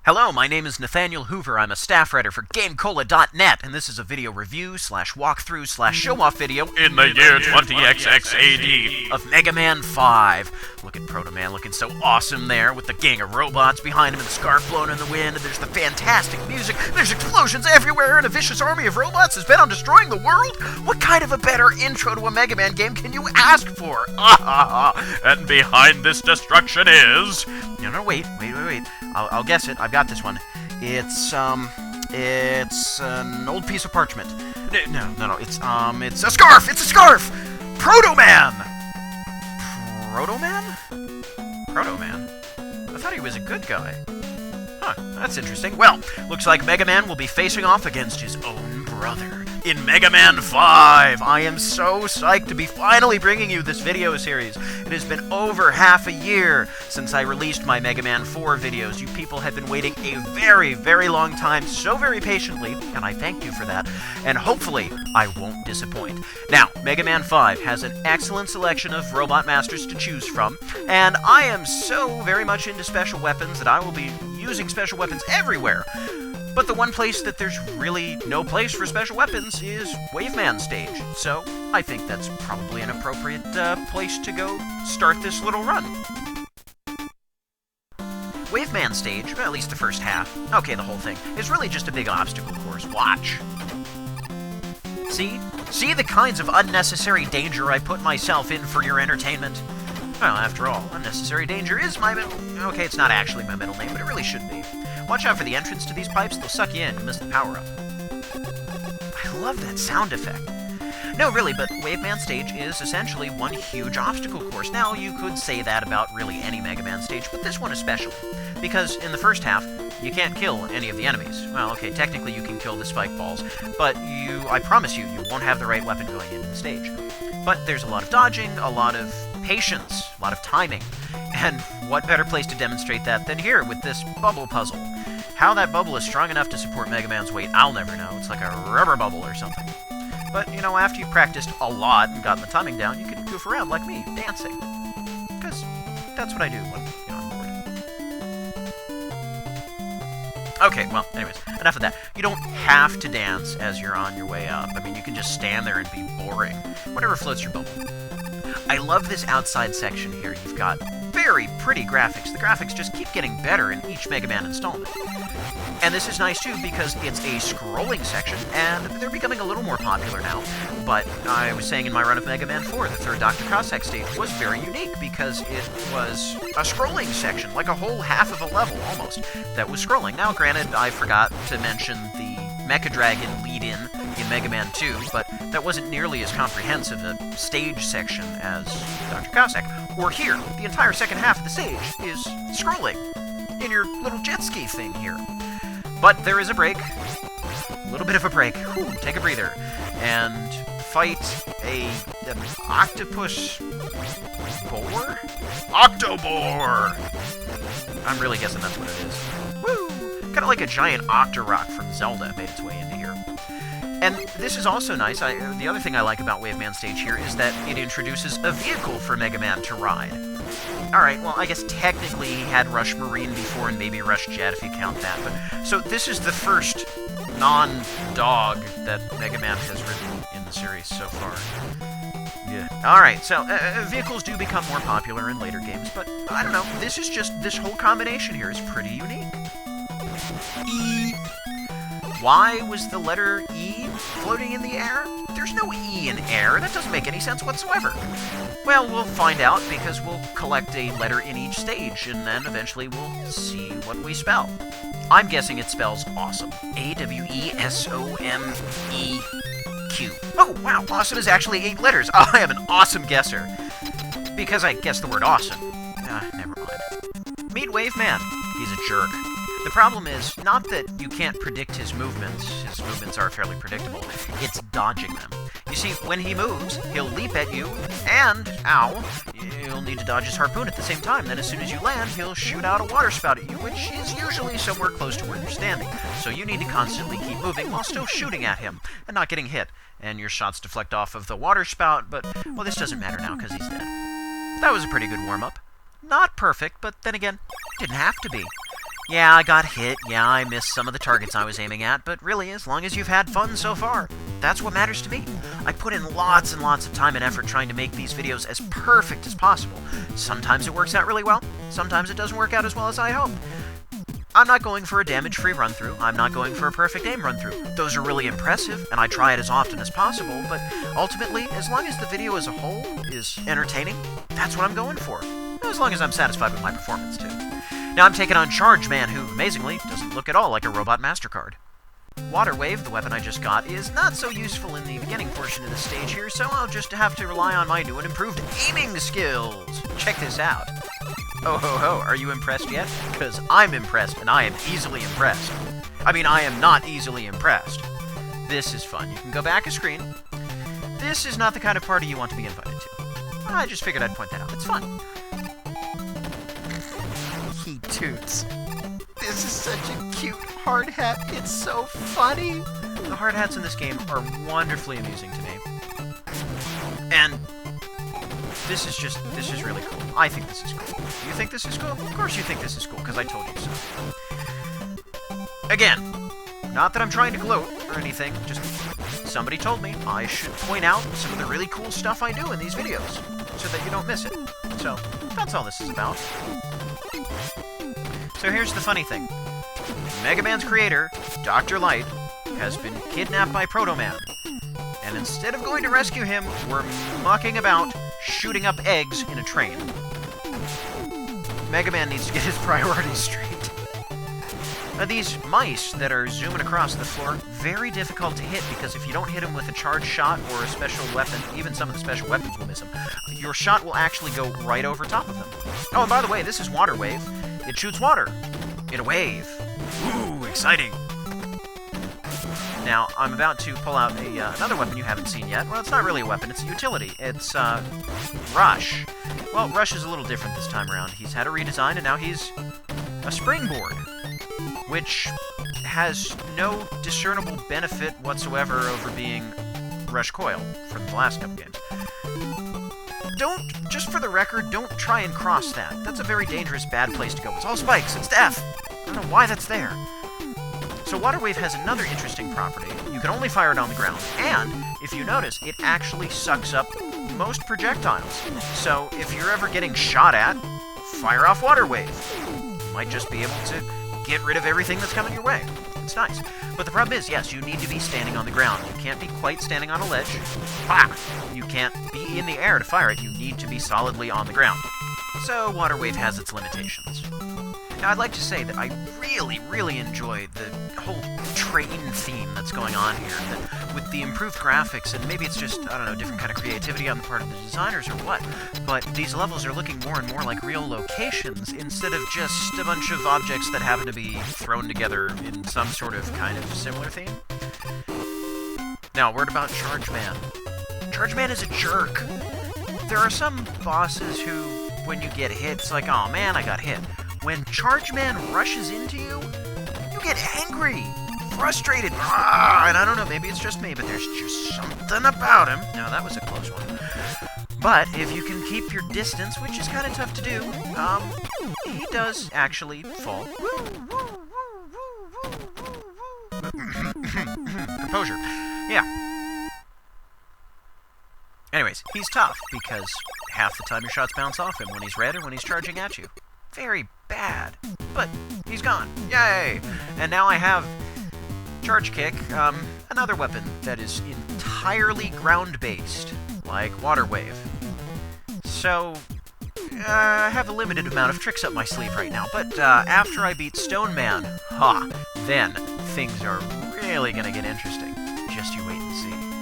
Hello, my name is Nathaniel Hoover. I'm a staff writer for GameCola.net, and this is a video review slash walkthrough slash show-off video in the year 20XX AD of Mega Man 5. Look at Proto Man looking so awesome there, with the gang of robots behind him and the scarf blowing in the wind, and there's the fantastic music, there's explosions everywhere, and a vicious army of robots is bent on destroying the world? What kind of a better intro to a Mega Man game can you ask for? And behind this destruction is... No, wait. I'll guess it. I've got this one. It's an old piece of parchment. No. It's a scarf! It's a scarf! Proto Man! Proto Man? Proto Man? I thought he was a good guy. Huh, that's interesting. Well, looks like Mega Man will be facing off against his own brother in Mega Man 5. I am so psyched to be finally bringing you this video series. It has been over half a year since I released my Mega Man 4 videos. You people have been waiting a very, very long time, so very patiently, and I thank you for that, and hopefully I won't disappoint. Now, Mega Man 5 has an excellent selection of Robot Masters to choose from, and I am so very much into special weapons that I will be using special weapons everywhere. But the one place that there's really no place for special weapons is Watermobile Stage, so I think that's probably an appropriate place to go start this little run. Watermobile Stage, at least the first half, okay, the whole thing, is really just a big obstacle course. Watch. See? See the kinds of unnecessary danger I put myself in for your entertainment? Well, after all, unnecessary danger is my middle... Okay, it's not actually my middle name, but it really should be. Watch out for the entrance to these pipes, they'll suck you in, you miss the power-up. I love that sound effect. No, really, but Watermobile Stage is essentially one huge obstacle course. Now, you could say that about really any Mega Man stage, but this one especially. Because in the first half, you can't kill any of the enemies. Well, okay, technically you can kill the spike balls, but I promise you won't have the right weapon going into the stage. But there's a lot of dodging, a lot of patience, a lot of timing. And what better place to demonstrate that than here with this bubble puzzle? How that bubble is strong enough to support Mega Man's weight, I'll never know. It's like a rubber bubble or something. But, you know, after you've practiced a lot and gotten the timing down, you can goof around like me, dancing. Because that's what I do when I'm bored. Okay, well, anyways, enough of that. You don't have to dance as you're on your way up. I mean, you can just stand there and be boring. Whatever floats your boat. I love this outside section here. You've got very pretty graphics. The graphics just keep getting better in each Mega Man installment. And this is nice, too, because it's a scrolling section, and they're becoming a little more popular now. But I was saying in my run of Mega Man 4, the third Dr. Cossack stage was very unique because it was a scrolling section, like a whole half of a level, almost, that was scrolling. Now, granted, I forgot to mention the Mecha Dragon lead-in in Mega Man 2, but that wasn't nearly as comprehensive a stage section as Dr. Cossack. Or here, the entire second half of the stage is scrolling in your little jet ski thing here. But there is a break, a little bit of a break. Whew, take a breather, and fight an octopus boar? Octoboar! I'm really guessing that's what it is. Woo! Kind of like a giant Octorok from Zelda made its way into here. And this is also nice. The other thing I like about Watermobile Stage here is that it introduces a vehicle for Mega Man to ride. Alright, well, I guess technically he had Rush Marine before and maybe Rush Jet if you count that. But so this is the first non-dog that Mega Man has ridden in the series so far. Yeah. Alright, so vehicles do become more popular in later games, but I don't know. This whole combination here is pretty unique. E. Why was the letter E floating in the air? There's no E in air. That doesn't make any sense whatsoever. Well, we'll find out because we'll collect a letter in each stage, and then eventually we'll see what we spell. I'm guessing it spells awesome. A-W-E-S-O-M-E-Q. Oh, wow, awesome is actually 8 letters. I am an awesome guesser. Because I guessed the word awesome. Never mind. Meet Wave Man. He's a jerk. The problem is, not that you can't predict his movements are fairly predictable, it's dodging them. You see, when he moves, he'll leap at you, and, ow, you'll need to dodge his harpoon at the same time. Then as soon as you land, he'll shoot out a water spout at you, which is usually somewhere close to where you're standing. So you need to constantly keep moving while still shooting at him, and not getting hit. And your shots deflect off of the water spout, but, well, this doesn't matter now because he's dead. That was a pretty good warm-up. Not perfect, but then again, didn't have to be. Yeah, I got hit, yeah, I missed some of the targets I was aiming at, but really, as long as you've had fun so far, that's what matters to me. I put in lots and lots of time and effort trying to make these videos as perfect as possible. Sometimes it works out really well, sometimes it doesn't work out as well as I hope. I'm not going for a damage-free run-through, I'm not going for a perfect aim run-through. Those are really impressive, and I try it as often as possible, but ultimately, as long as the video as a whole is entertaining, that's what I'm going for. As long as I'm satisfied with my performance, too. Now I'm taking on Charge Man, who, amazingly, doesn't look at all like a robot MasterCard. Waterwave, the weapon I just got, is not so useful in the beginning portion of the stage here, so I'll just have to rely on my new and improved aiming skills. Check this out. Oh ho ho, are you impressed yet? Because I'm impressed, and I am easily impressed. I mean, I am not easily impressed. This is fun. You can go back a screen. This is not the kind of party you want to be invited to. I just figured I'd point that out. It's fun. He toots. This is such a cute hard hat. It's so funny. The hard hats in this game are wonderfully amusing to me. And this is really cool. I think this is cool. You think this is cool? Of course you think this is cool, because I told you so. Again, not that I'm trying to gloat or anything, just somebody told me I should point out some of the really cool stuff I do in these videos, so that you don't miss it. So, that's all this is about. So here's the funny thing. Mega Man's creator, Dr. Light, has been kidnapped by Proto Man. And instead of going to rescue him, we're mucking about, shooting up eggs in a train. Mega Man needs to get his priorities straight. Now these mice that are zooming across the floor, very difficult to hit, because if you don't hit them with a charged shot or a special weapon, even some of the special weapons will miss them, your shot will actually go right over top of them. Oh, and by the way, this is Waterwave. It shoots water in a wave. Ooh, exciting! Now, I'm about to pull out another weapon you haven't seen yet. Well, it's not really a weapon, it's a utility. It's, Rush. Well, Rush is a little different this time around. He's had a redesign, and now he's a springboard, which has no discernible benefit whatsoever over being Rush Coil from the last couple games. Just for the record, don't try and cross that. That's a very dangerous, bad place to go. It's all spikes, it's death! I don't know why that's there. So Waterwave has another interesting property. You can only fire it on the ground, and, if you notice, it actually sucks up most projectiles. So, if you're ever getting shot at, fire off Waterwave. You might just be able to get rid of everything that's coming your way. It's nice. But the problem is, yes, you need to be standing on the ground. You can't be quite standing on a ledge. Bah! You can't be in the air to fire it. You need to be solidly on the ground. So, Waterwave has its limitations. Now, I'd like to say that I really, really enjoy the whole train theme that's going on here. That with the improved graphics, and maybe it's just, I don't know, different kind of creativity on the part of the designers or what, but these levels are looking more and more like real locations instead of just a bunch of objects that happen to be thrown together in some sort of kind of similar theme. Now, a word about Charge Man. Charge Man is a jerk. There are some bosses who, when you get hit, it's like, oh man, I got hit. When Charge Man rushes into you, you get angry, frustrated, and I don't know, maybe it's just me, but there's just something about him. Now, that was a close one. But if you can keep your distance, which is kind of tough to do, he does actually fall. Composure. Yeah. Anyways, he's tough, because half the time your shots bounce off him when he's red or when he's charging at you. Very bad. But he's gone. Yay! And now I have Charge Kick, another weapon that is entirely ground-based, like Waterwave. So, I have a limited amount of tricks up my sleeve right now, but after I beat Stone Man, then things are really gonna get interesting. Just you wait and see.